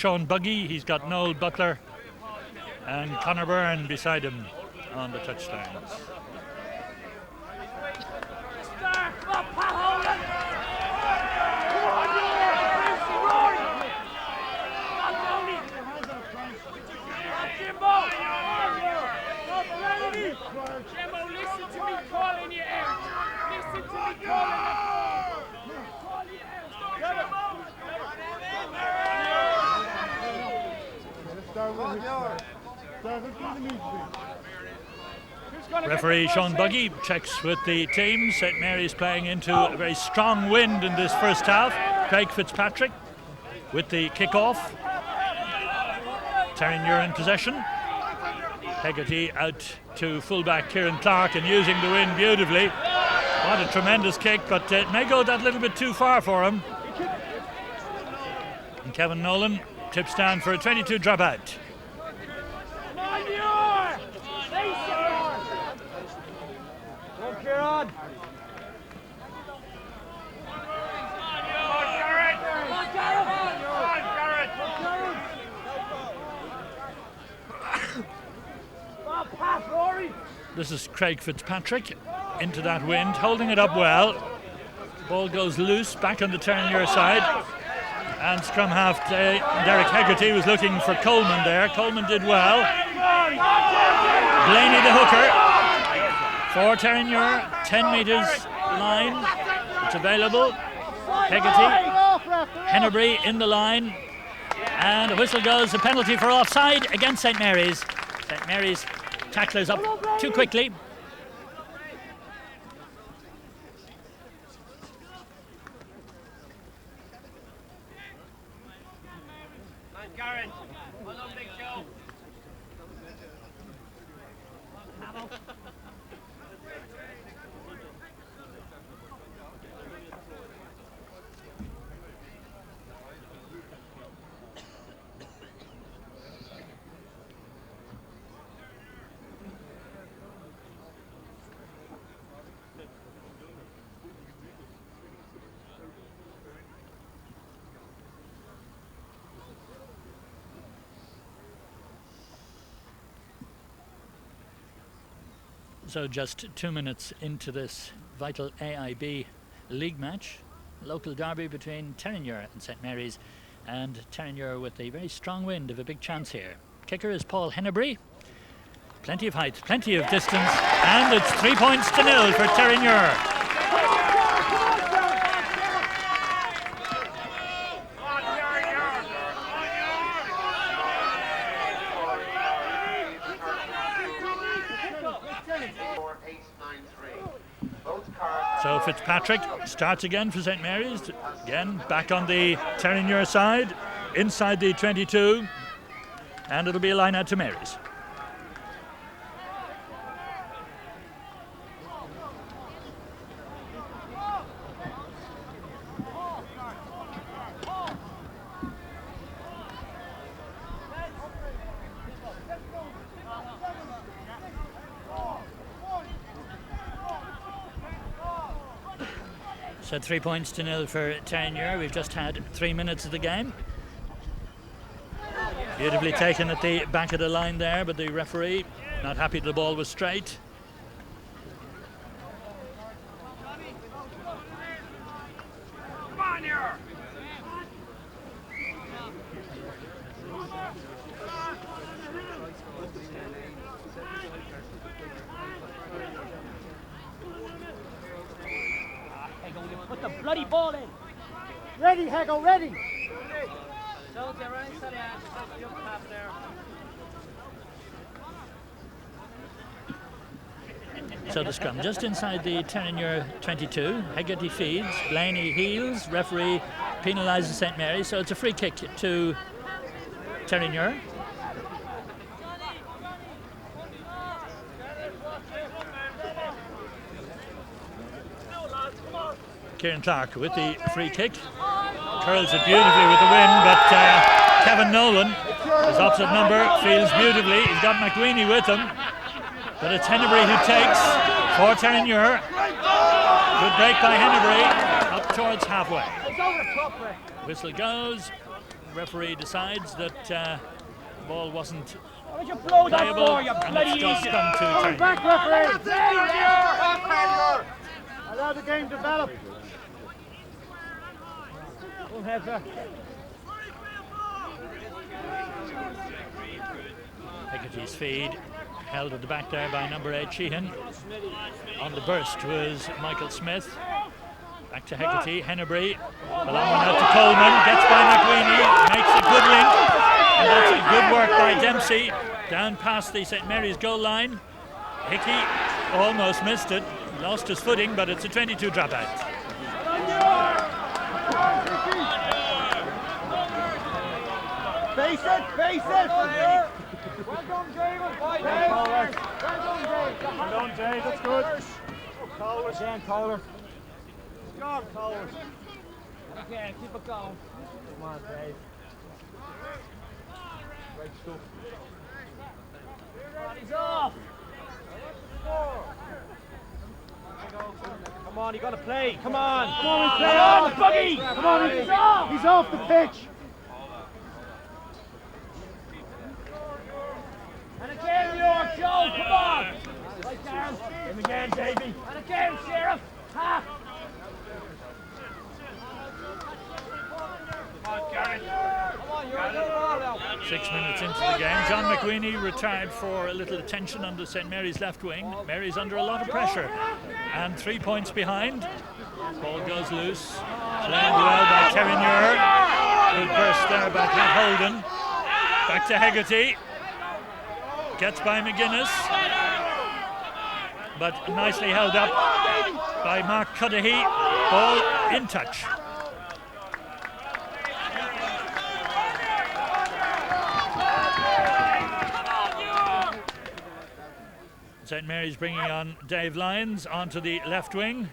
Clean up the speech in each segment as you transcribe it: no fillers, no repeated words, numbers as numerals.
Sean Buggy. He's got Noel Butler and Conor Byrne beside him on the touchdowns. Jimbo, listen to me calling you out. Listen to me calling you. Referee Sean Buggy checks with the team. St Mary's playing into a very strong wind in this first half. Craig Fitzpatrick with the kick-off. Terenure in possession. Hegarty out to fullback Kieran Clark and using the wind beautifully. What a tremendous kick, but it may go that little bit too far for him. And Kevin Nolan tips down for a 22 drop out. This is Craig Fitzpatrick into that wind, holding it up well. The ball goes loose back on the Terenure side. And scrum half Derek Hegarty was looking for Coleman there. Coleman did well. Blaney the hooker for Terenure, 10 metres line. It's available. Hegarty, Hennebury in the line. And a whistle goes, a penalty for offside against St Mary's. St Mary's tacklers up too quickly. So just 2 minutes into this vital AIB League match, local derby between Terenure and St Mary's, and Terenure with a very strong wind of a big chance here. Kicker is Paul Hennebury. Plenty of height, plenty of distance, and it's 3 points to 0 for Terenure. So Fitzpatrick starts again for St Mary's, again back on the Terenure side, inside the 22, and it'll be a line out to Mary's. So 3 points to 0 for Terenure. We've just had 3 minutes of the game. Beautifully taken at the back of the line there, but the referee not happy the ball was straight. Put the bloody ball in. Ready, Hegel, ready. So the scrum just inside the Terenure 22. Hegarty feeds, Blaney heels, referee penalises St Mary's, so it's a free kick to Terenure. Kieran Clark with the free kick. Curls it beautifully with the wind, but Kevin Nolan, his opposite number, feels beautifully. He's got McWeeny with him, but it's Hennebury who takes for Terenure. Good break by Hennebury up towards halfway. Whistle goes, referee decides that the ball wasn't Why would you blow that playable, for, you and bloody it's just idiot? come to Terenure. Back, referee! Allow the game to develop. Full heads, Hegarty's feed held at the back there by number 8 Sheehan. On the burst was Michael Smith. Back to Hegarty, Hennebury. The long one out to Coleman, gets by McWeeny, makes a good link. And that's a good work by Dempsey. Down past the St Mary's goal line. Hickey almost missed it, lost his footing, but it's a 22 dropout. Face it! Face it! Well done, Jay. That's good. Cowlers, Jan, Cowlers. Go on, Cowlers. Okay, keep it going. Come on, Dave. Great stuff. He's off. Come on, you gotta play. Come on. Come on, play on, buggy. Come on, he's off. He's off the pitch. And again, York, Joe, come on. Right down. Him again, Davey. And again, Sheriff. Ha. Come on, Garrett. 6 minutes into the game, John McWeeny retired for a little attention under St Mary's left wing. Mary's under a lot of pressure and 3 points behind. Ball goes loose, played well by Terenure. Good burst there by Pat Holden. Back to Hegarty, gets by McGuinness, but nicely held up by Mark Cudahy. Ball in touch. St Mary's bringing on Dave Lyons onto the left wing,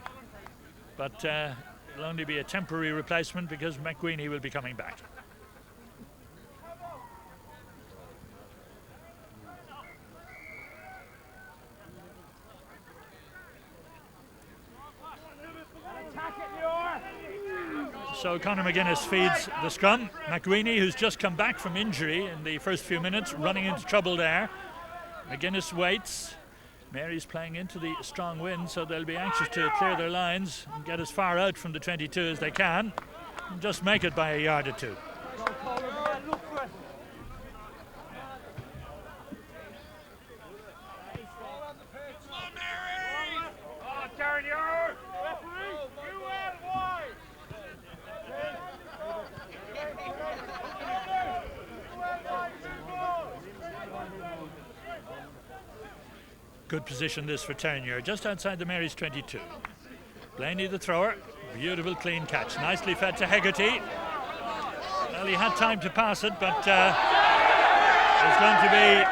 but it'll only be a temporary replacement because McWeeny will be coming back. So Conor McGuinness feeds the scrum. McWeeny, who's just come back from injury in the first few minutes, running into trouble there. McGuinness waits. Mary's playing into the strong wind, so they'll be anxious to clear their lines and get as far out from the 22 as they can and just make it by a yard or two. Good position this for Terenure, just outside the Mary's 22. Blaney the thrower, beautiful clean catch, nicely fed to Hegarty. Well, he had time to pass it, but there's going to be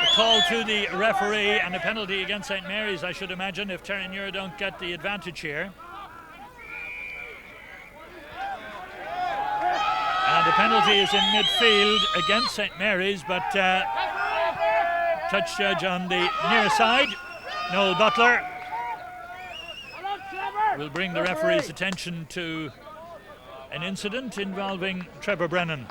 a call to the referee and a penalty against St Mary's, I should imagine, if Terenure don't get the advantage here. And the penalty is in midfield against St Mary's, but touch judge on the near side, Noel Butler, will bring the referee's attention to an incident involving Trevor Brennan.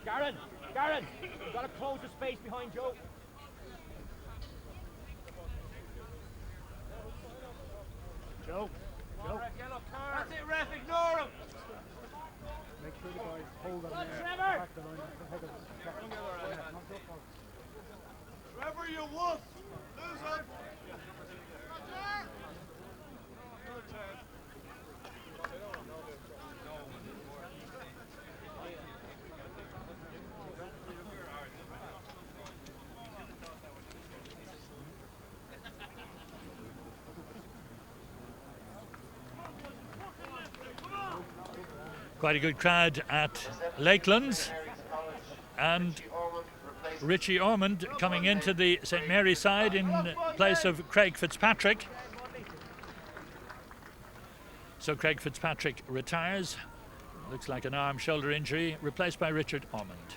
Garen, you've got to close the space behind Joe. Joe. That's it, ref, ignore him. Make sure the guys hold on there. Trevor! Back the line. Trevor, you wolf. Lose him. Quite a good crowd at Lakelands, and Richie Ormond coming into the St Mary's side in place of Craig Fitzpatrick. So Craig Fitzpatrick retires. Looks like an arm-shoulder injury, replaced by Richard Ormond.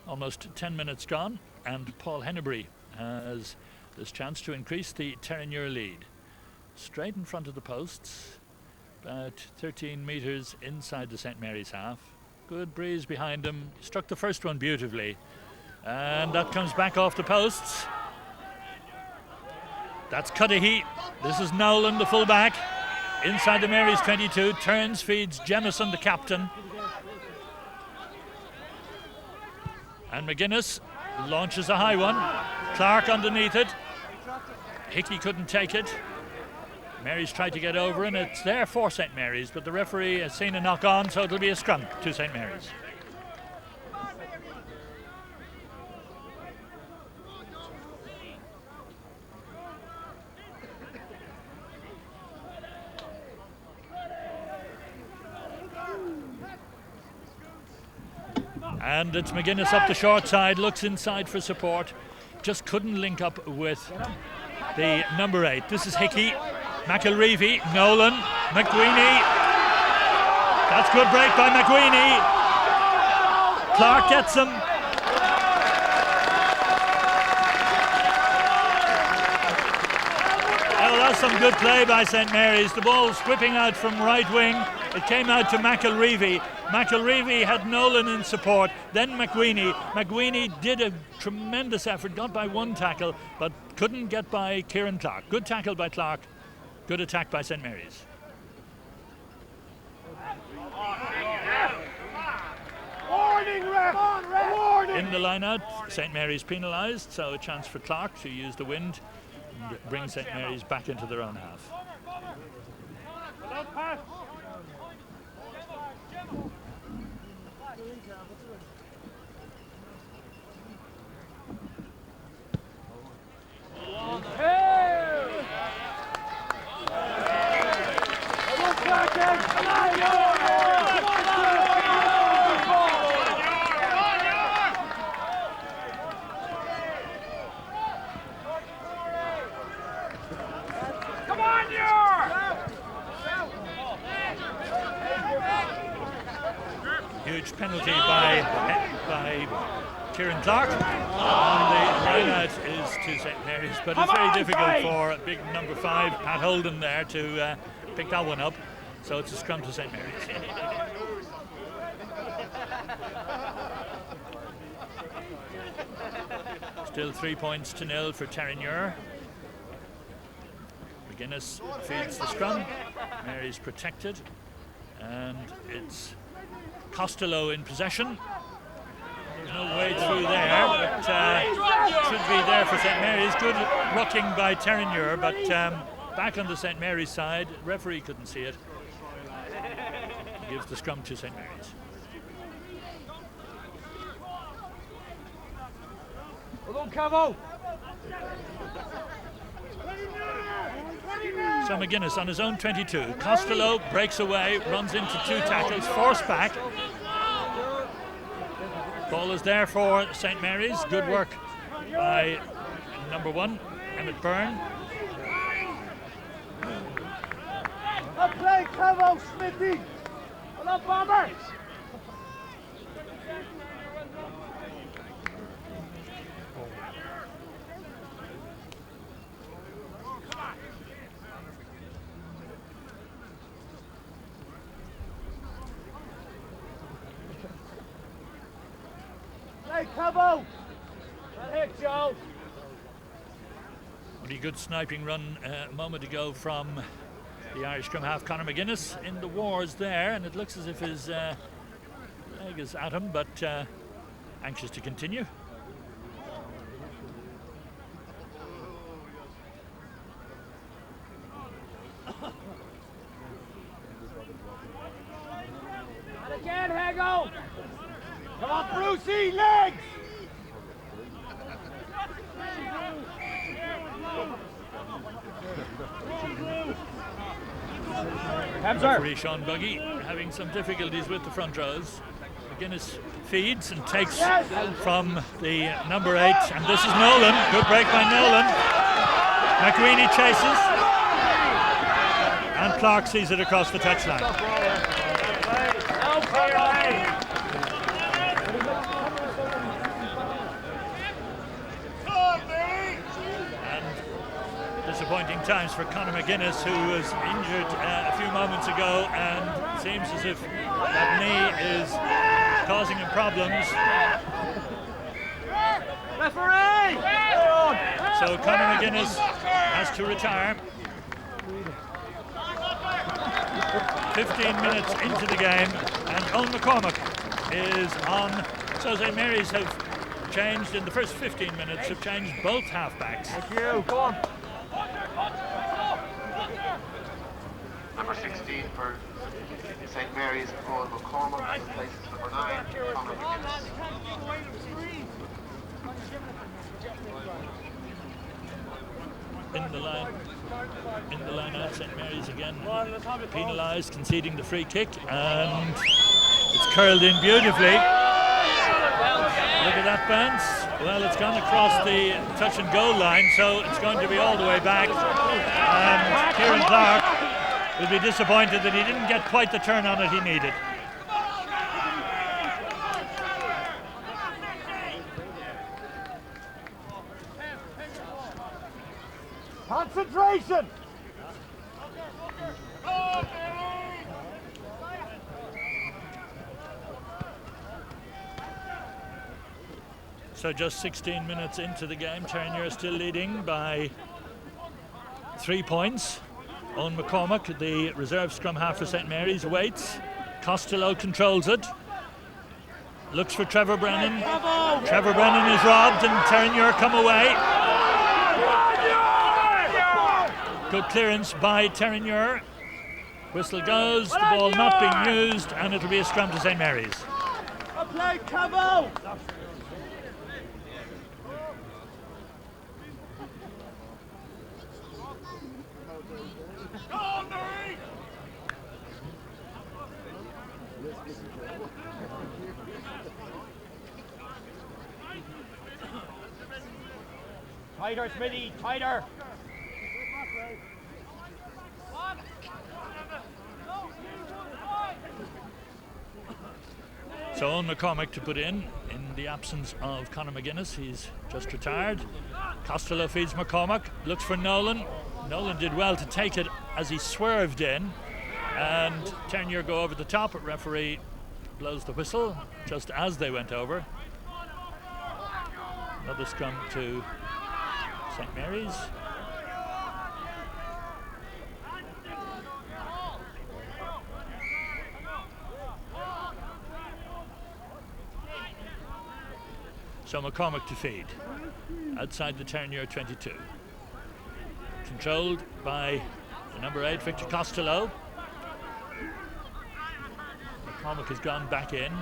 Almost 10 minutes gone, and Paul Hennebury has this chance to increase the Terenure lead. Straight in front of the posts, about 13 metres inside the St Mary's half. Good breeze behind him, struck the first one beautifully, and that comes back off the posts. That's Cudahy. This is Nolan, the fullback, inside the Mary's 22, turns, feeds Jemison, the captain. And McGuinness launches a high one. Clark underneath it. Hickey couldn't take it. Mary's tried to get over, and it's there for St Mary's, but the referee has seen a knock on, so it'll be a scrum to St Mary's. And it's McGuinness up the short side, looks inside for support, just couldn't link up with the number 8. This is Hickey, McElreevy, Nolan, McGuiney. That's good break by McGuiney. Clark gets him. Well, that's some good play by St Mary's. The ball's whipping out from right wing. It came out to McElreevy. McElreevy had Nolan in support, then McGuiney. McGuiney did a tremendous effort, got by one tackle, but couldn't get by Kieran Clark. Good tackle by Clark, good attack by St Mary's. Warning, ref! Warning! In the line-out, St Mary's penalised, so a chance for Clark to use the wind and bring St Mary's back into their own half. Huge penalty by Kieran Clark. And the line-out is to St Mary's, but it's very difficult for big number 5, Pat Holden, there to pick that one up. So it's a scrum to St Mary's. Still 3 points to 0 for Terenure. McGuinness feeds the scrum. Mary's protected, and it's Costello in possession. There's no way through there, but should be there for St Mary's. Good rocking by Terenure, but back on the St Mary's side. Referee couldn't see it. Gives the scrum to St Mary's. So McGuinness on his own 22. Costello breaks away, runs into 2 tackles, forced back. Ball is there for St Mary's. Good work by number 1, Emmett Byrne. Up play, Cavo, Smithy! Hold up, Bomber! Play, Cavo! That hit, Joe! Pretty good sniping run a moment ago from the Irish scrum half, Conor McGuinness, in the wars there, and it looks as if his leg is at him, but anxious to continue. And again, Hago! Come on, Brucey, legs! Referee Sean Buggy having some difficulties with the front rows. McGuinness feeds and takes from the number 8, and this is Nolan. Good break by Nolan. McGuiney chases. Clark sees it across the touchline. Disappointing times for Conor McGuinness, who was injured a few moments ago, and seems as if that knee is causing him problems. Referee! So Conor McGuinness has to retire. 15 minutes into the game, and Owen McCormack is on. So St Mary's have changed in the first 15 minutes, have changed both halfbacks. Thank you. Go on. Number 16 for St Mary's, Owen McCormack, replaces number 9, Conor McGuinness. In the line out, St Mary's again penalised, conceding the free kick, and it's curled in beautifully. Look at that bounce. Well, it's gone across the touch and goal line, so it's going to be all the way back. And Kieran Clark will be disappointed that he didn't get quite the turn on it he needed. Concentration! So just 16 minutes into the game, Terenure still leading by 3 points. Owen McCormack, the reserve scrum half for St Mary's, waits. Costello controls it. Looks for Trevor Brennan. Trevor Brennan is robbed and Terenure come away. Good clearance by Terenure. Whistle goes, the ball not being used, and it'll be a scrum to St Mary's. Play Cabo! Tighter, Smithy, tighter! So Owen McCormack to put in the absence of Conor McGuinness. He's just retired. Costello feeds McCormack, looks for Nolan. Nolan did well to take it as he swerved in, and Terenure go over the top. Referee blows the whistle just as they went over. Another scrum to St Mary's. So McCormack to feed outside the Terenure 22. Controlled by the number 8, Victor Costello. McCormack has gone back in.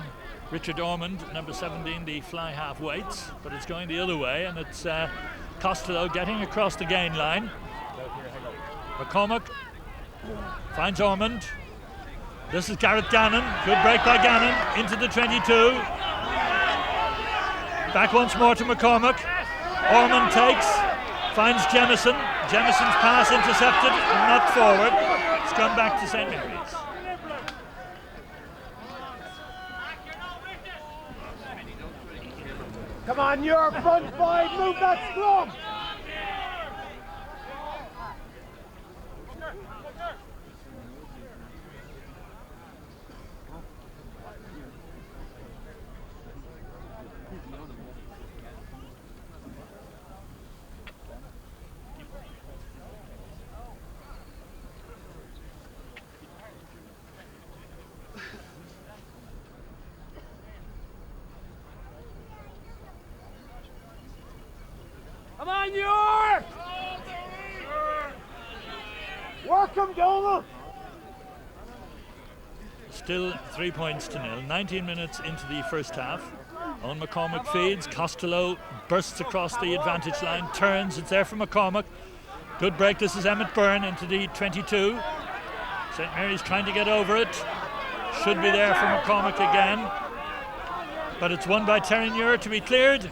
Richard Ormond, number 17, the fly half waits, but it's going the other way, and it's Costello getting across the gain line. McCormack finds Ormond. This is Garrett Gannon. Good break by Gannon into the 22. Back once more to McCormack. Ormond takes, finds Jemison. Jemison's pass intercepted and knocked forward. Scrum back to St Mary's. Come on, you're front 5, move that scrum! Come on, Nure! Work him, Donald! Still 3 points to nil. 19 minutes into the first half. Owen McCormack feeds. Costello bursts across the advantage line, turns. It's there for McCormack. Good break. This is Emmett Byrne into the 22. St Mary's trying to get over it. Should be there for McCormack again. But it's won by Terenure to be cleared.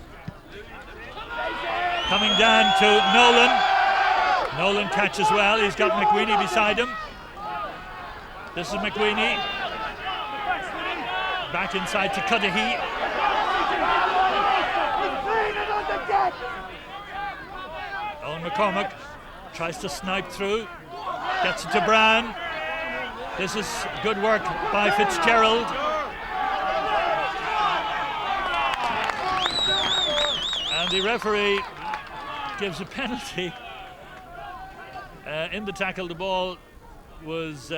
Coming down to Nolan. Nolan catches well. He's got McWeeny beside him. This is McWeeny. Back inside to Cudahy. Owen McCormack tries to snipe through. Gets it to Brown. This is good work by Fitzgerald. And the referee gives a penalty. In the tackle, the ball was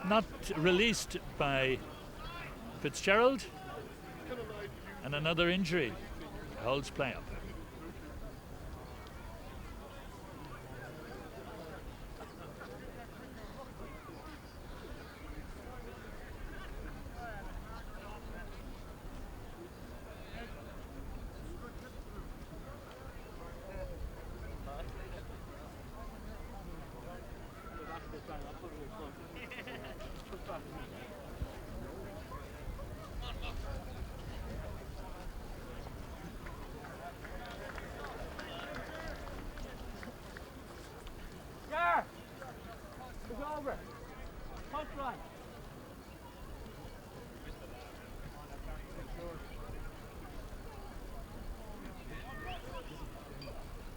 not released by Fitzgerald. And another injury holds play up.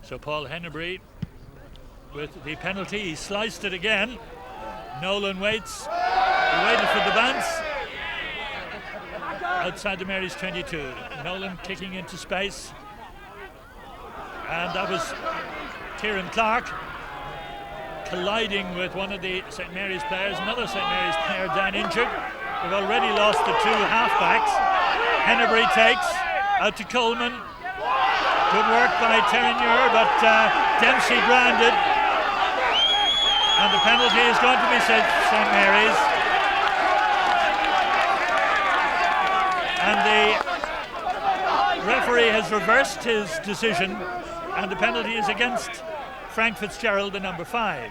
So Paul Hennebury with the penalty, he sliced it again. Nolan waits, he waited for the bounce. Outside the Mary's 22. Nolan kicking into space. And that was Kieran Clark colliding with one of the St. Mary's players. Another St. Mary's player down injured. We've already lost the two halfbacks. Hennebury takes out to Coleman. Good work by Terenure, but Dempsey grounded. And the penalty is going to be St. Mary's. And the referee has reversed his decision, and the penalty is against Frank Fitzgerald, the number 5.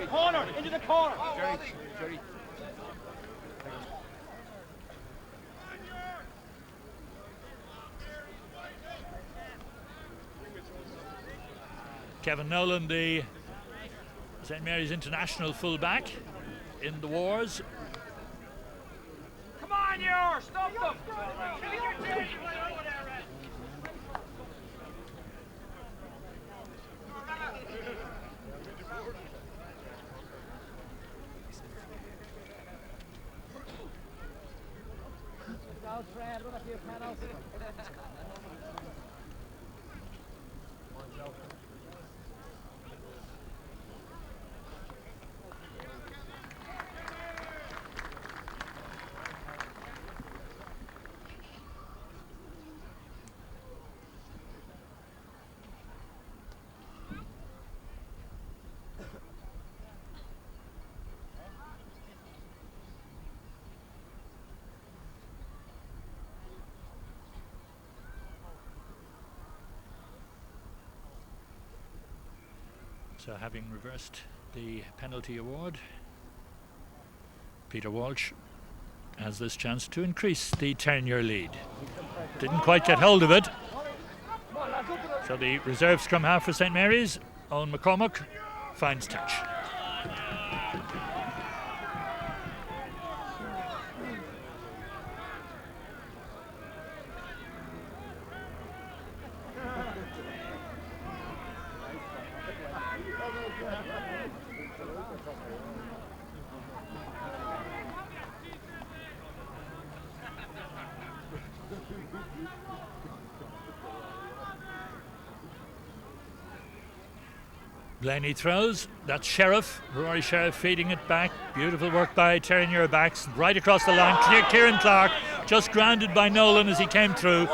Corner, into the corner. Jerry. Kevin Nolan, the St. Mary's international fullback in the wars. Come on, Nure, stop them! So having reversed the penalty award, Peter Walsh has this chance to increase the Terenure lead. Didn't quite get hold of it. So the reserve scrum half for St. Mary's, Owen McCormack, finds touch. Blaney throws, that's Sheriff, Rory Sheriff feeding it back. Beautiful work by Terenure backs, right across the line. Kieran Clark just grounded by Nolan as he came through.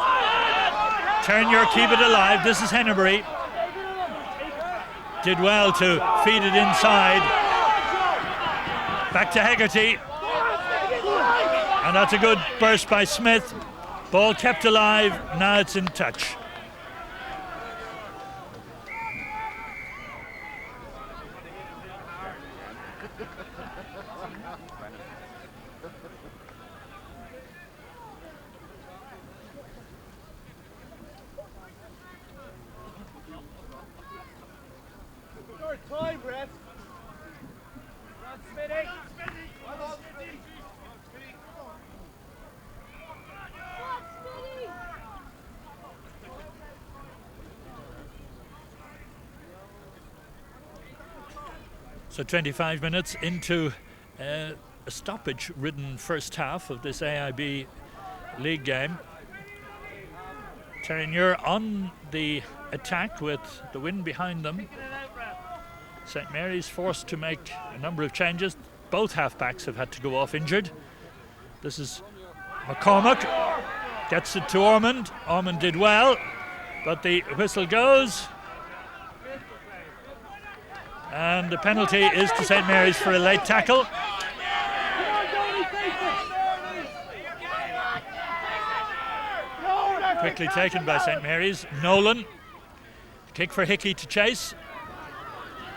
Terenure keep it alive, this is Hennebury. Did well to feed it inside. Back to Hegarty. And that's a good burst by Smith. Ball kept alive, now it's in touch. So 25 minutes into a stoppage-ridden first half of this AIB League game. Terenure on the attack with the wind behind them. St. Mary's forced to make a number of changes. Both half-backs have had to go off injured. This is McCormack, gets it to Ormond. Ormond did well, but the whistle goes. And the penalty is to St. Mary's for a late tackle. Quickly taken by St. Mary's. Nolan, kick for Hickey to chase.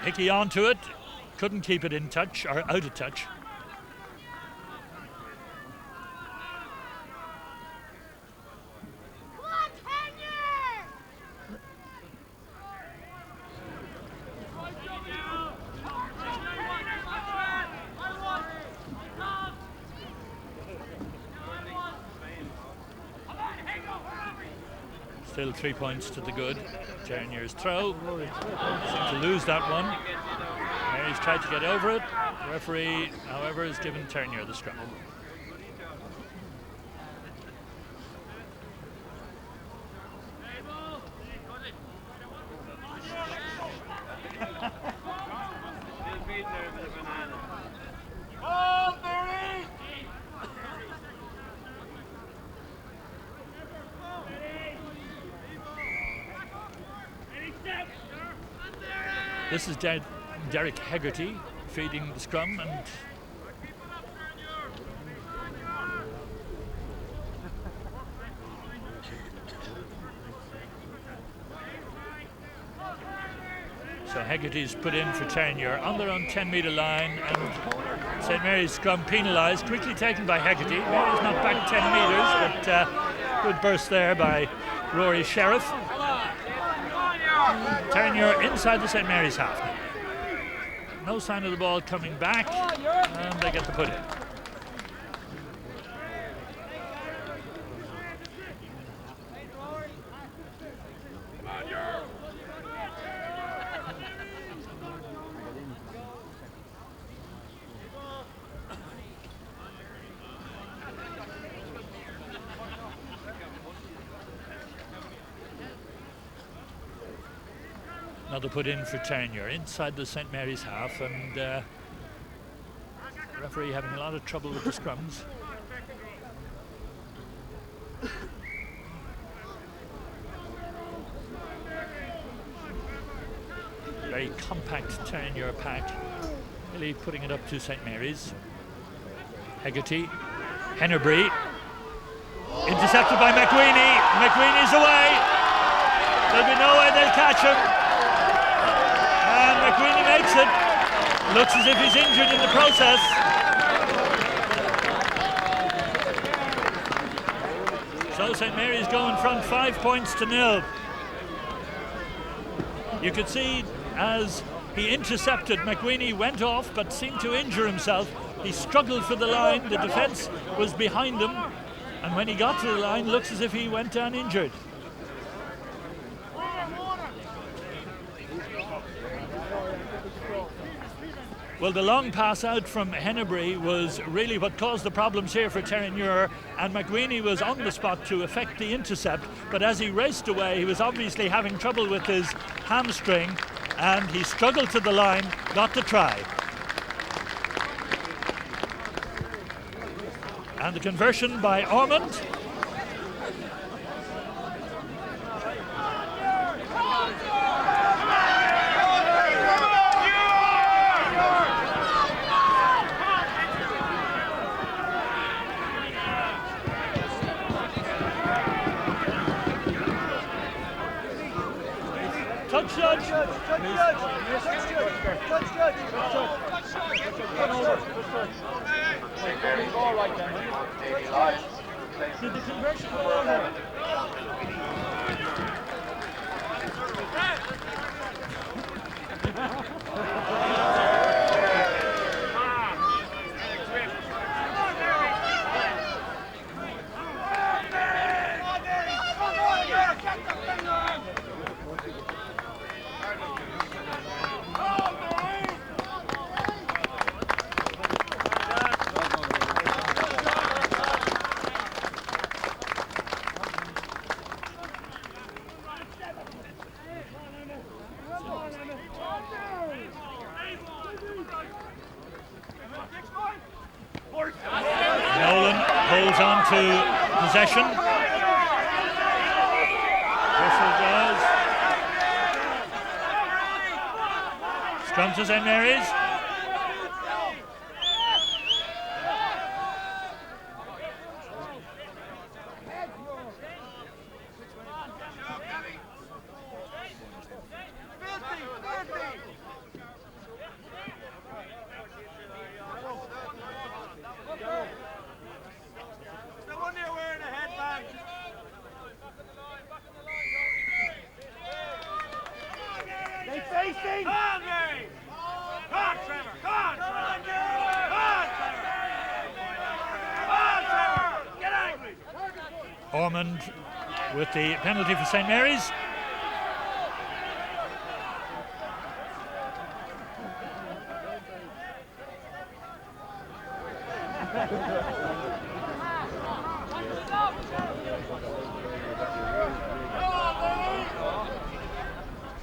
Hickey onto it, couldn't keep it in touch, or out of touch. Still 3 points to the good. Terinure's throw. Seemed to lose that one. Mary's tried to get over it. The referee, however, has given Terenure the scrum. This is Derek Hegarty feeding the scrum, and so Hegarty's put in for Terenure on their own 10-metre line, and St. Mary's scrum penalised, quickly taken by Hegarty. Mary's not back 10 metres, but good burst there by Rory Sheriff. Terenure inside the St. Mary's half. No sign of the ball coming back, and they get the put in. Another put in for Terenure inside the St. Mary's half, and the referee having a lot of trouble with the scrums. Very compact Terenure pack, really putting it up to St. Mary's. Hegarty, Hennebury, intercepted by McWeeny. McWeeny's away. There'll be no way they'll catch him. And McWeeny makes it. Looks as if he's injured in the process. So St. Mary's go in front 5 points to 0. You could see as he intercepted, McWeeny went off but seemed to injure himself. He struggled for the line. The defence was behind him. And when he got to the line, looks as if he went down injured. Well, the long pass out from Hennebury was really what caused the problems here for Terenure, and McWeeny was on the spot to effect the intercept, but as he raced away, he was obviously having trouble with his hamstring, and he struggled to the line, got the try. And the conversion by Ormond. Touch judge. Did the conversion go on there? holds on to possession. Whistle goes. Scrum to St Mary's. Ormond with the penalty for St Mary's.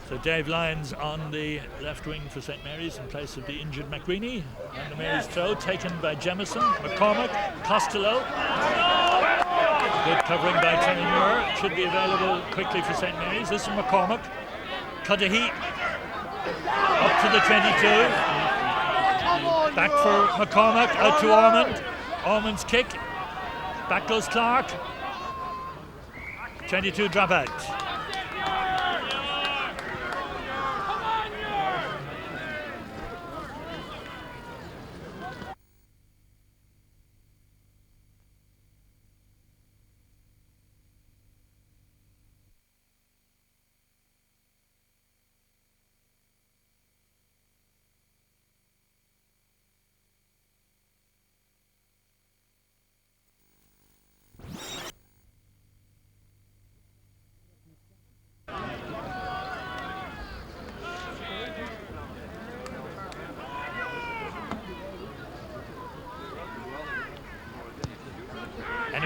So Dave Lyons on the left wing for St Mary's in place of the injured McQueenie. And the Mary's throw taken by Jemison, McCormack, Costello. Good covering by Terenure. Should be available quickly for St Mary's. This is McCormack. Cudahy up to the 22. Back for McCormack, out to Ormond. Ormond's kick. Back goes Clark. 22 drop out.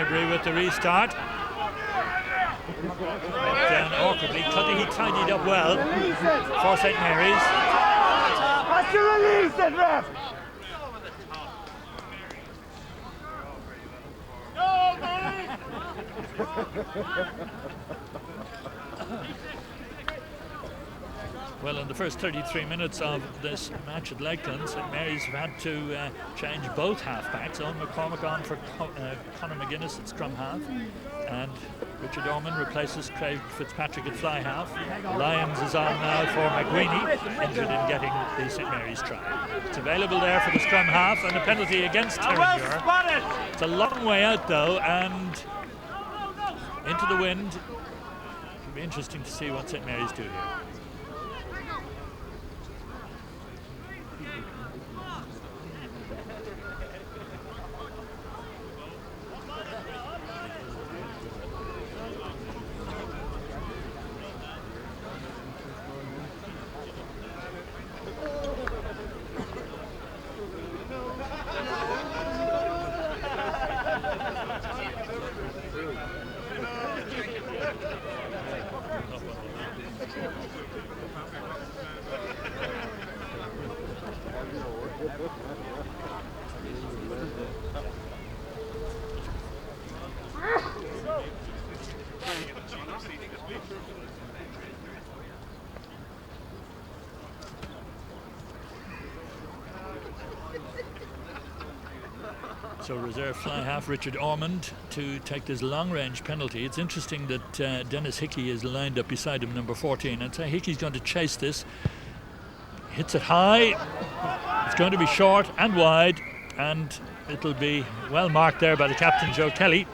With the restart. Went down awkwardly. Cudahy tidied up well for St Mary's. That's your release, then, ref! Well, in the first 33 minutes of this match at Lakelands, St Mary's have had to change both half-backs. Owen McCormack on for Conor McGuinness at scrum half, and Richard Ormond replaces Craig Fitzpatrick at fly half. Lyons is on now for McWeeny, injured in getting the St Mary's try. It's available there for the scrum half, and a penalty against Terenure. It's a long way out though, and into the wind. It'll be interesting to see what St Mary's do here. So reserve fly half Richard Ormond to take this long-range penalty. It's interesting that Dennis Hickey is lined up beside him, number 14. I'd say Hickey's going to chase this. Hits it high. It's going to be short and wide, and it'll be well marked there by the captain, Joe Kelly.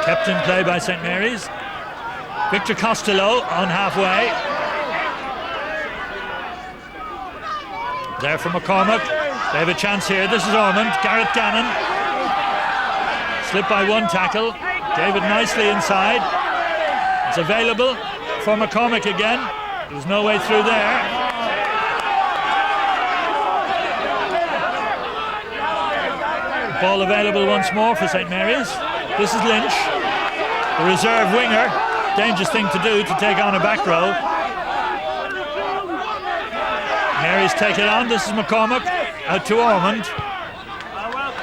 Kept in play by St Mary's. Victor Costello on halfway. There for McCormack. They have a chance here. This is Ormond. Garrett Gannon. Slipped by one tackle. David nicely inside. It's available for McCormack again. There's no way through there. Ball available once more for St Mary's. This is Lynch, the reserve winger. Dangerous thing to do to take on a back row. Mary's take it on. This is McCormack out to Ormond.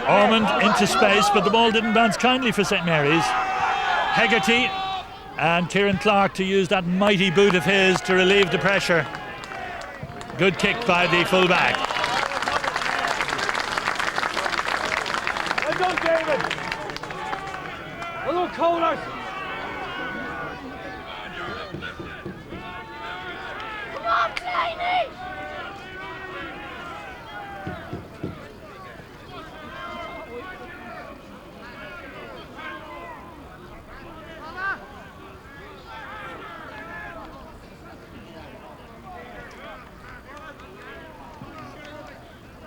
Ormond into space, but the ball didn't bounce kindly for St Mary's. Hegarty and Kieran Clark to use that mighty boot of his to relieve the pressure. Good kick by the fullback. Well done, David. Hello, Colers. Come on, Blaney!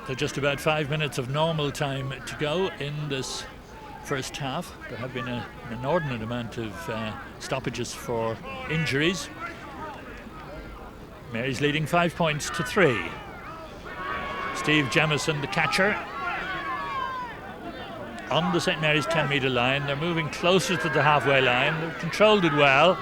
So just about 5 minutes of normal time to go in this first half. There have been an inordinate amount of stoppages for injuries. Mary's leading 5 points to 3. Steve Jemison, the catcher, on the St Mary's 10-metre line. They're moving closer to the halfway line. They've controlled it well.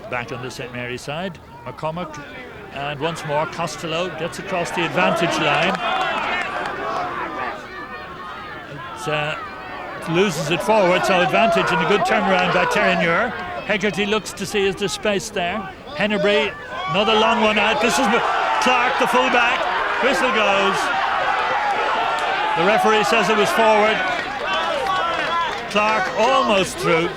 Back on the St Mary's side, McCormack, and once more Costello gets across the advantage line. It loses it forward, so advantage and a good turnaround by Terenure. Hegarty looks to see is there space there. Hennebury, another long one out. This is Clark, the fullback. Whistle goes. The referee says it was forward. Clark almost through.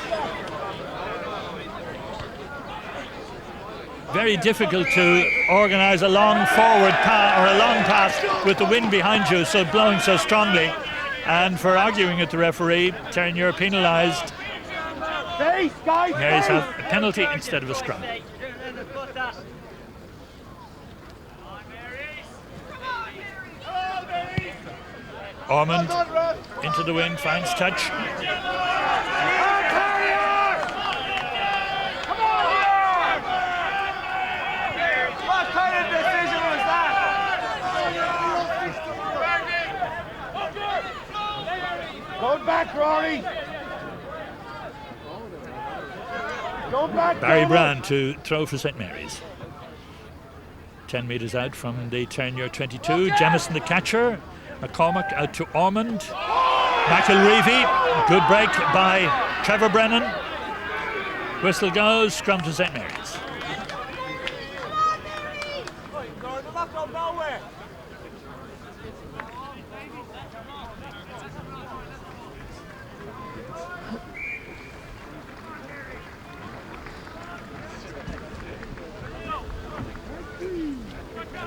Very difficult to organise a long forward pass or a long pass with the wind behind you, so blowing so strongly. And for arguing at the referee, Terenure penalised. Mary's have a penalty instead of a scrum. Ormond into the wind, finds touch. Go back, Rory. Go back. Barry Brown to throw for St Mary's. 10 metres out from the Terenure 22. Jemison the catcher. McCormack out to Ormond. McElreevy. Good break by Trevor Brennan. Whistle goes. Scrum to St Mary's.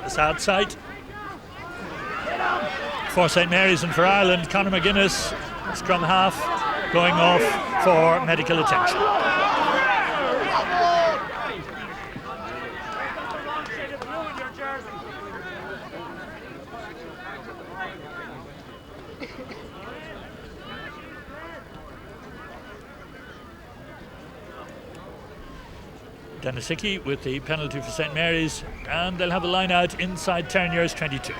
Sad sight for St Mary's and for Ireland. Conor McGuinness, scrum half, going off for medical attention. Denisicki with the penalty for St Mary's, and they'll have a line out inside Terenure's 22.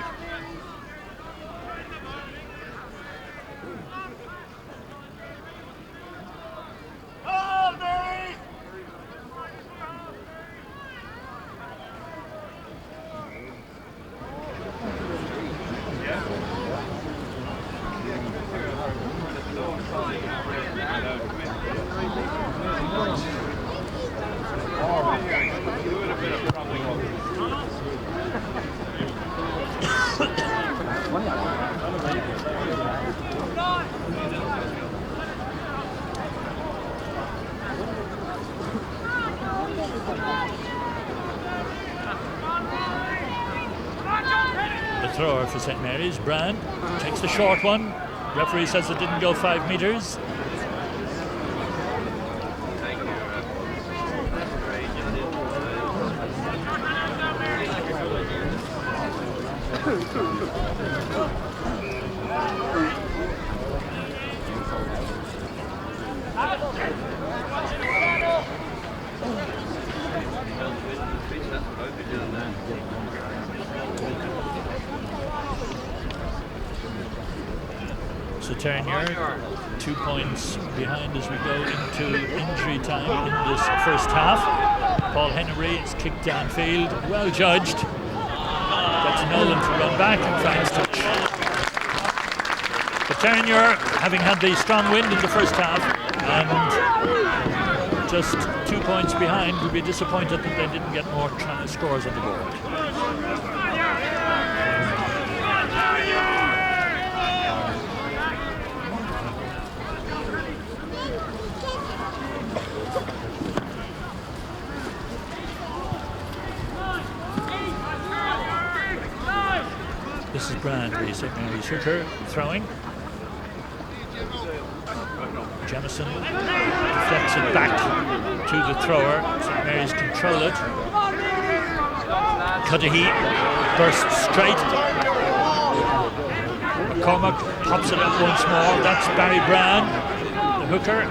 Thrower for St Mary's, Brand takes the short one. Referee says it didn't go 5 metres. So Terenure 2 points behind as we go into injury time in this first half. Paul Henry is kicked downfield, well judged. Gets Nolan to run back and finds touch. But Terenure, having had the strong wind in the first half and just 2 points behind, would be disappointed that they didn't get more scores on the board. This is Brand, the St. Mary's hooker, throwing. Jamison deflects it back to the thrower. St. Mary's control it. Cudahy bursts straight. McCormack pops it up once more. That's Barry Brand, the hooker.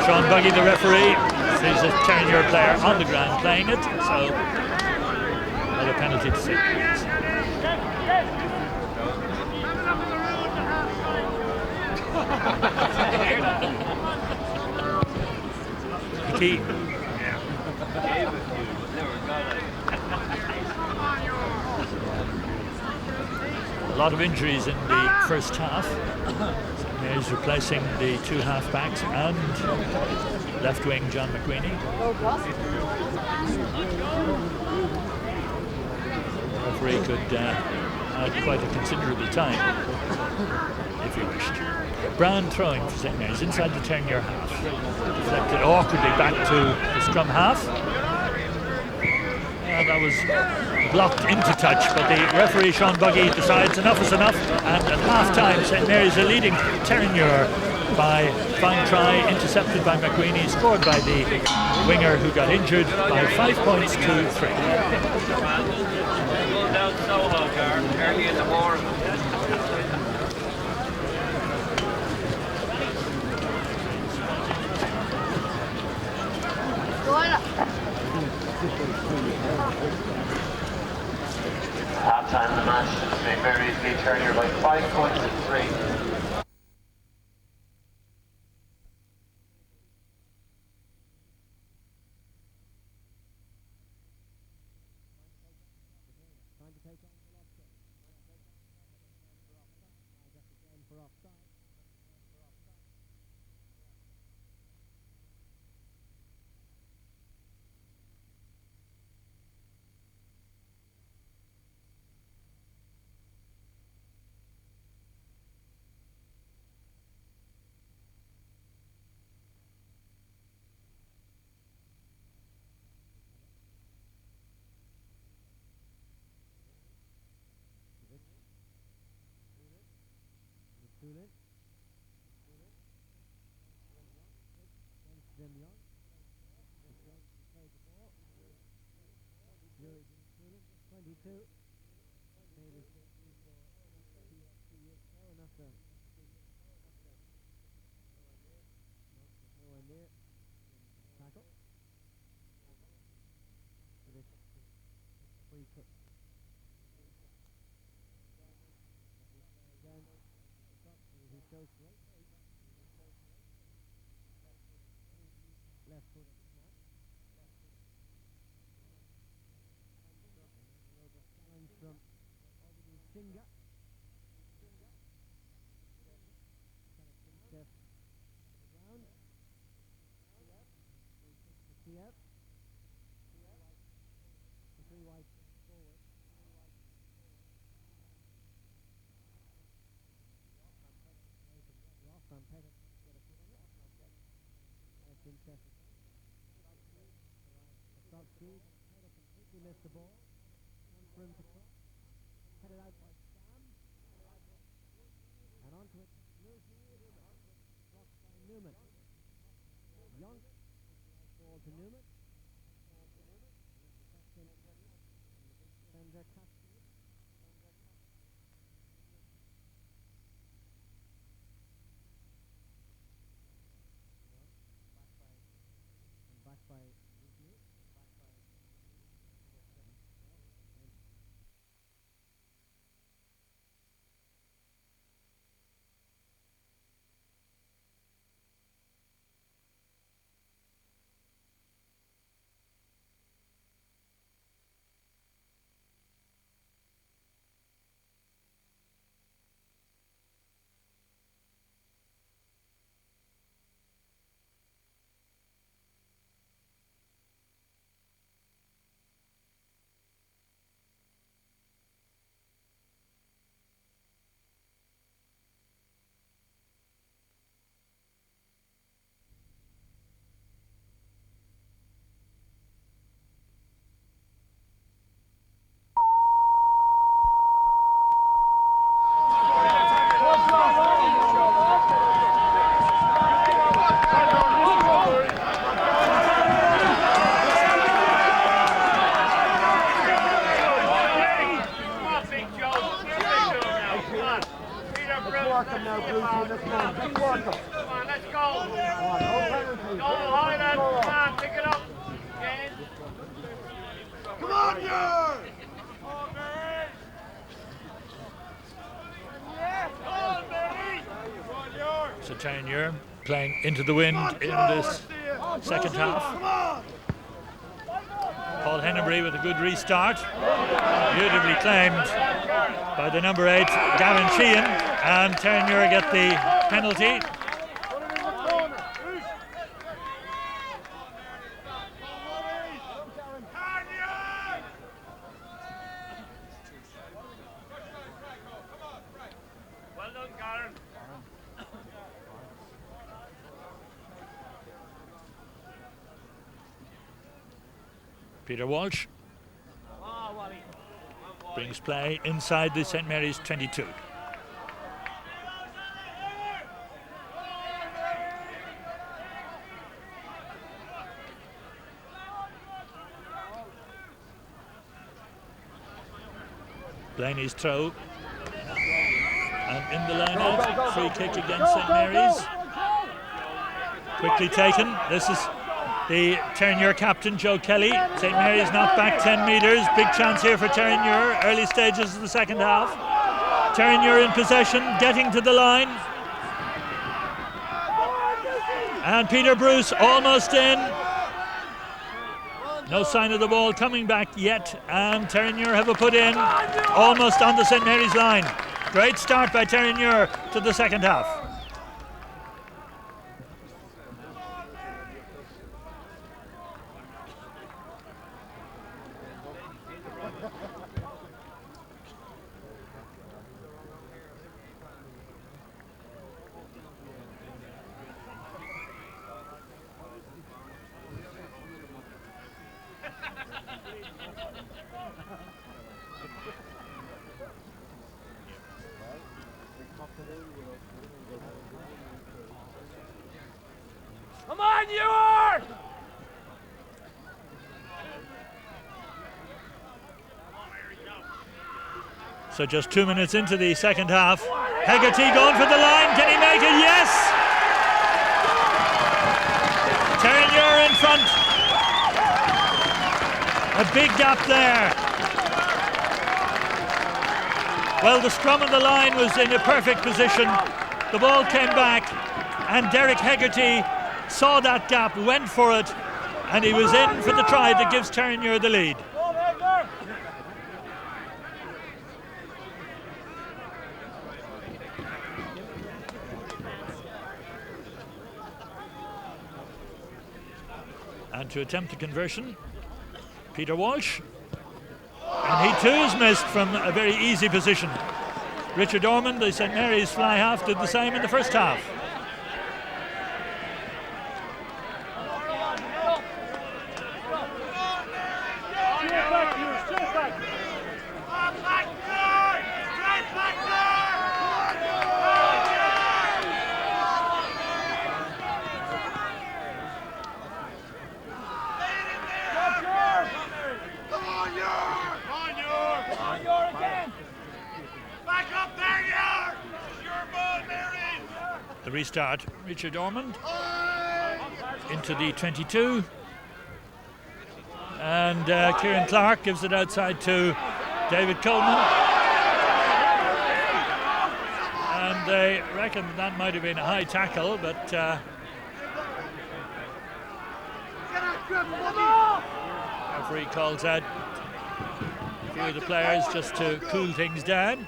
Sean Buggy, the referee, sees a Terenure player on the ground playing it, so another penalty to St. Mary's. Key. A lot of injuries in the first half. St. Mary's replacing the two half-backs and left wing John McQueenie. The referee could add quite a considerable time if he wished. Brown throwing for St. Mary's inside the Terenure half. Deflected awkwardly back to the scrum half. And that was blocked into touch, but the referee Sean Buggy decides enough is enough, and at half-time St. Mary's are leading Terenure by fine try, intercepted by McQueenie, scored by the winger who got injured by 5 points to 3. Down Soho, early in the morning. Half-time in the match, St. Mary's lead Terenure by 5 points to 3. Missed the ball. One for him to cross. Headed out by Sam. And onto it. Blocked by Newman. Young. Ball to Newman. Defender Castle. Back by So Terenure playing into the wind in this second half. Paul Hennebury with a good restart. Beautifully claimed by the number 8, Gavin Sheehan, and Terenure get the penalty. Peter Walsh brings play inside the St Mary's 22. Blaney's throw, and in the line out, free kick against St Mary's. Quickly taken. This is the Terenure captain, Joe Kelly. St Mary's not back 10 metres. Big chance here for Terenure. Early stages of the second half. Terenure in possession, getting to the line. And Peter Bruce almost in. No sign of the ball coming back yet. And Terenure have a put in. Almost on the St Mary's line. Great start by Terenure to the second half. Come on, Nure! So just 2 minutes into the second half. Hegarty going for the line. Can he make it? Yes! Terenure in front. A big gap there. Well, the scrum on the line was in a perfect position. The ball came back, and Derek Hegarty saw that gap, went for it, and he was in for the try that gives Terenure the lead. And to attempt the conversion, Peter Walsh. And he too is missed from a very easy position. Richard Ormond, the St Mary's fly half, did the same in the first half. The restart, Richard Ormond into the 22, and Kieran Clark gives it outside to David Coleman, and they reckon that might have been a high tackle, but referee calls out a few of the players just to cool things down,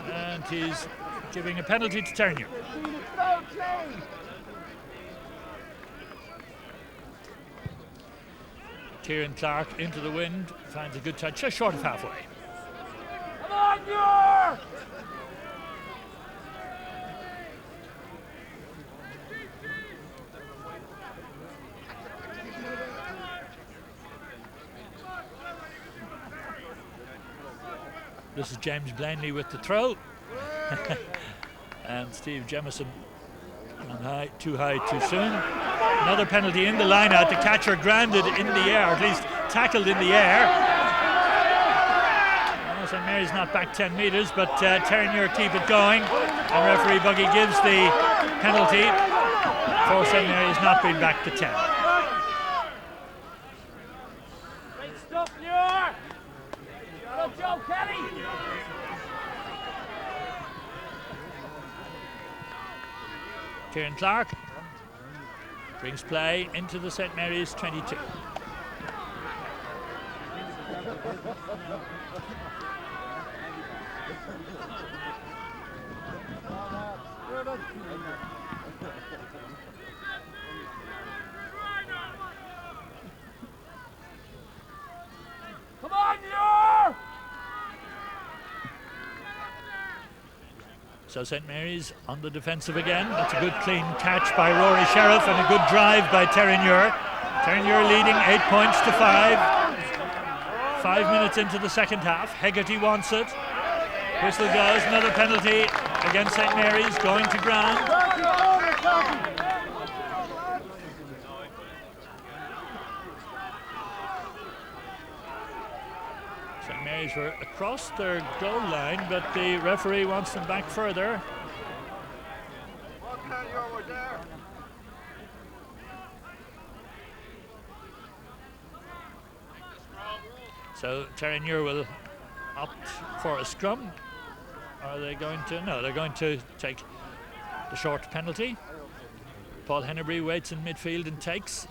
and he's giving a penalty to Terenure. Kieran Clark into the wind, finds a good touch, just short of halfway. Come on, Nure! This is James Blaney with the throw. And Steve Jemison on high, too soon. Another penalty in the line out. The catcher grounded in the air, or at least tackled in the air. St Mary's not back 10 metres, but Terenure keep it going. And referee Buggy gives the penalty for St Mary's not being back to 10. Kieran Clark brings play into the St. Mary's 22. Come on, Nure! So St. Mary's on the defensive again. That's a good clean catch by Rory Sheriff and a good drive by Terenure. Terenure leading 8 points to 5. 5 minutes into the second half. Hegarty wants it. Whistle goes, another penalty against St. Mary's, going to ground. St. Mary's were across their goal line, but the referee wants them back further. So Terenure will opt for a scrum. Are they going to? No, they're going to take the short penalty. Paul Hennebury waits in midfield and takes.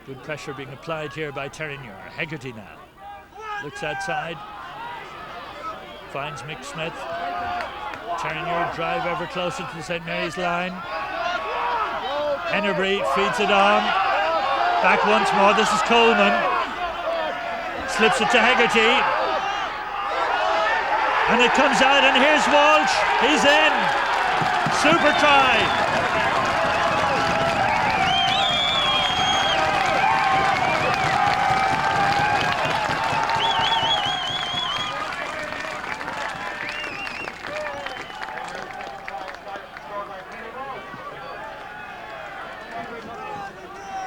Good pressure being applied here by Terenure. Hegarty now looks outside, finds Mick Smith. Terenure drive ever closer to the St. Mary's line. Hennebury feeds it on. Back once more. This is Coleman. Slips it to Hegarty. And it comes out, and here's Walsh. He's in. Super try.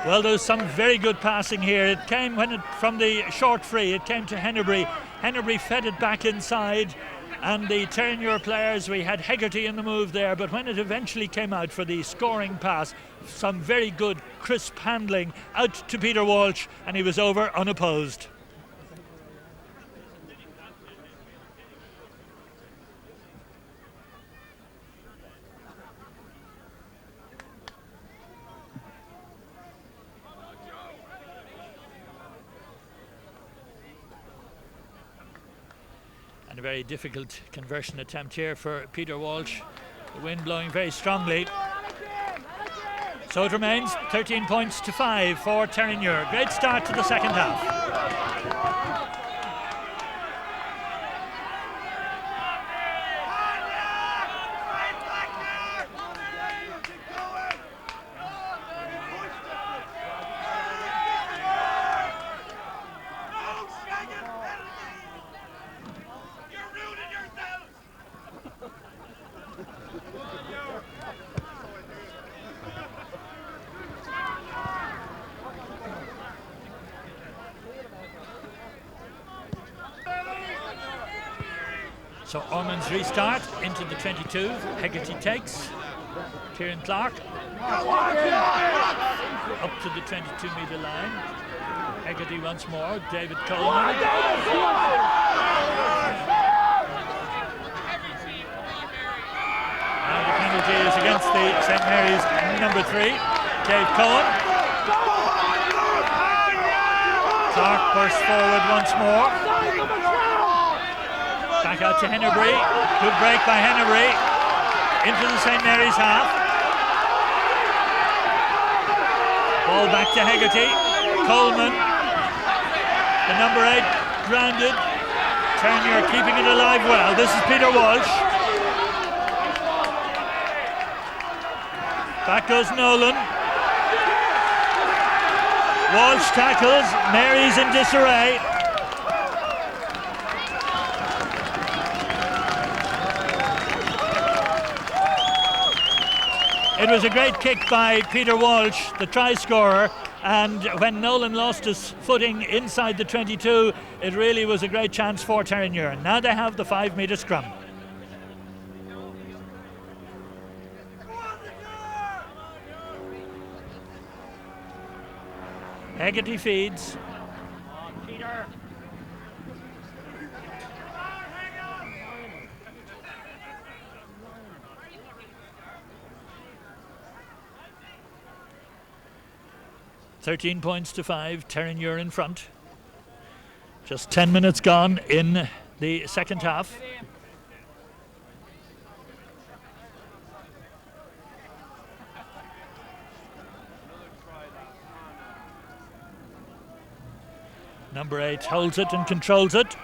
Well, there's some very good passing here. It came from the short free. It came to Hennebury. Hennebury fed it back inside, and the Terenure players, we had Hegarty in the move there, but when it eventually came out for the scoring pass, some very good crisp handling out to Peter Walsh, and he was over unopposed. A very difficult conversion attempt here for Peter Walsh. The wind blowing very strongly. So it remains 13 points to 5 for Terenure. Great start to the second half. So Ormond's restart into the 22. Hegarty takes. Kieran Clark up to the 22-metre line. Hegarty once more. David Coleman. And the penalty is against the St. Mary's number 3, Dave Cohen. Clark bursts forward once more. Back out to Hennebury. Good break by Hennebury into the St. Mary's half. Ball back to Hegarty. Coleman, the number 8, grounded. Terenure keeping it alive well. This is Peter Walsh. Back goes Nolan. Walsh tackles. Mary's in disarray. It was a great kick by Peter Walsh, the try scorer, and when Nolan lost his footing inside the 22, it really was a great chance for Terenure. Now they have the 5-metre scrum. Hegarty feeds. Peter. 13 points to 5, Terenure in front. Just 10 minutes gone in the second half. Number 8 holds it and controls it.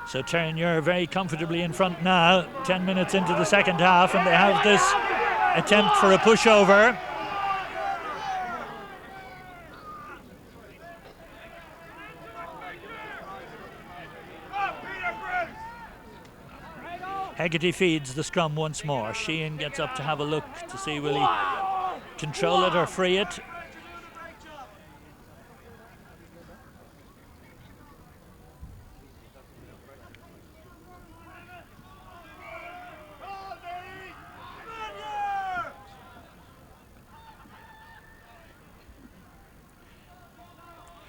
So Terenure very comfortably in front now, 10 minutes into the second half, and they have this attempt for a pushover. Hegarty feeds the scrum once more. Sheehan gets up to have a look to see will he control it or free it.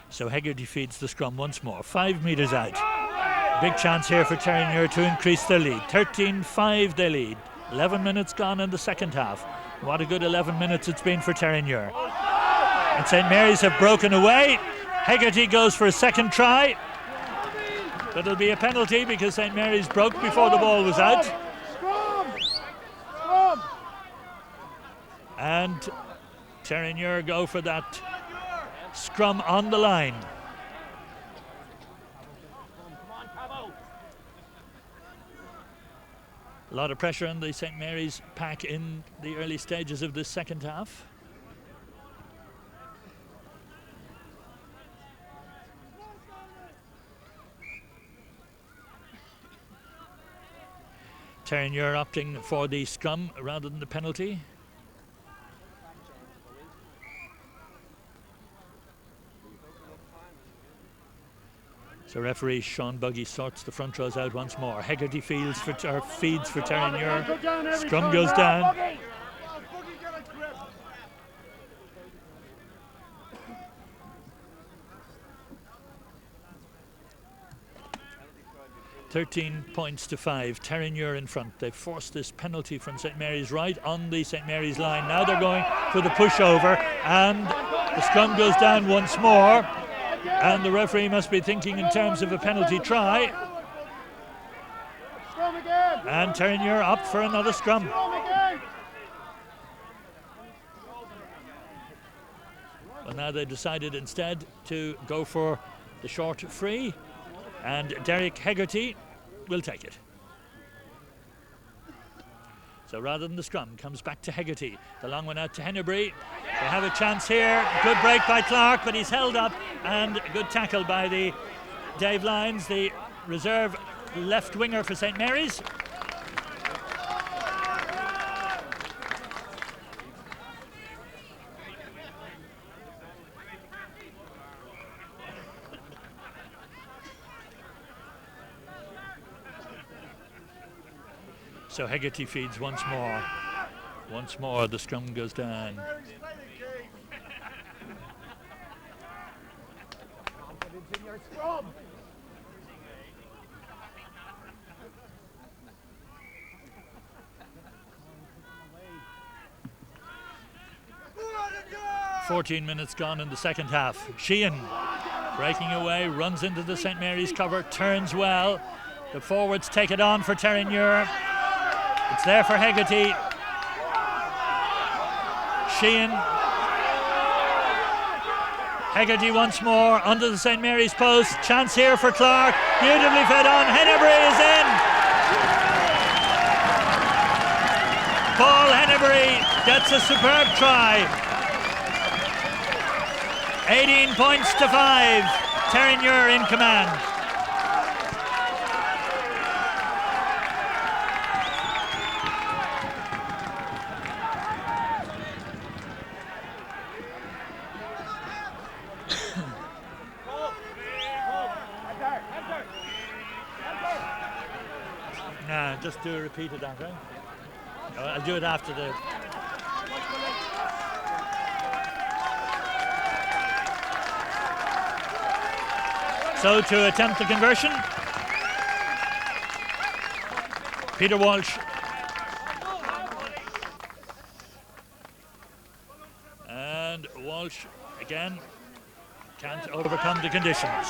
So Hegarty feeds the scrum once more, 5 metres out. Big chance here for Terenure to increase their lead. 13-5 they lead. 11 minutes gone in the second half. What a good 11 minutes it's been for Terenure. And St Mary's have broken away. Hegarty goes for a second try. But it'll be a penalty because St Mary's broke before the ball was out. And Terenure go for that scrum on the line. A lot of pressure on the St Mary's pack in the early stages of this second half. Terenure opting for the scrum rather than the penalty. So referee Sean Buggy sorts the front rows out once more. Hegarty feeds for Terenure. Scrum goes down. Buggy. 13 points to 5. Terenure in front. They've forced this penalty from St Mary's right on the St Mary's line. Now they're going for the pushover, and the scrum goes down once more. And the referee must be thinking in terms of a penalty try. And Terenure up for another scrum. Well, now they decided instead to go for the short free, and Derek Hegarty will take it. So rather than the scrum, comes back to Hegarty. The long one out to Hennebury. They have a chance here. Good break by Clark, but he's held up, and good tackle by the Dave Lyons, the reserve left winger for St Mary's. So Hegarty feeds once more. Once more the scrum goes down. Confidence in your scrum. "14 minutes gone in the second half. Sheehan breaking away, runs into the St Mary's cover, turns well. The forwards take it on for Terenure. It's there for Hegarty. Sheehan. Hegarty once more under the St Mary's post. Chance here for Clark. Beautifully fed on. Hennebury is in. Paul Hennebury gets a superb try. 18 points to 5. Terenure in command. Just do a repeat of that, right? I'll do it after the... So to attempt the conversion, Peter Walsh. And Walsh again can't overcome the conditions.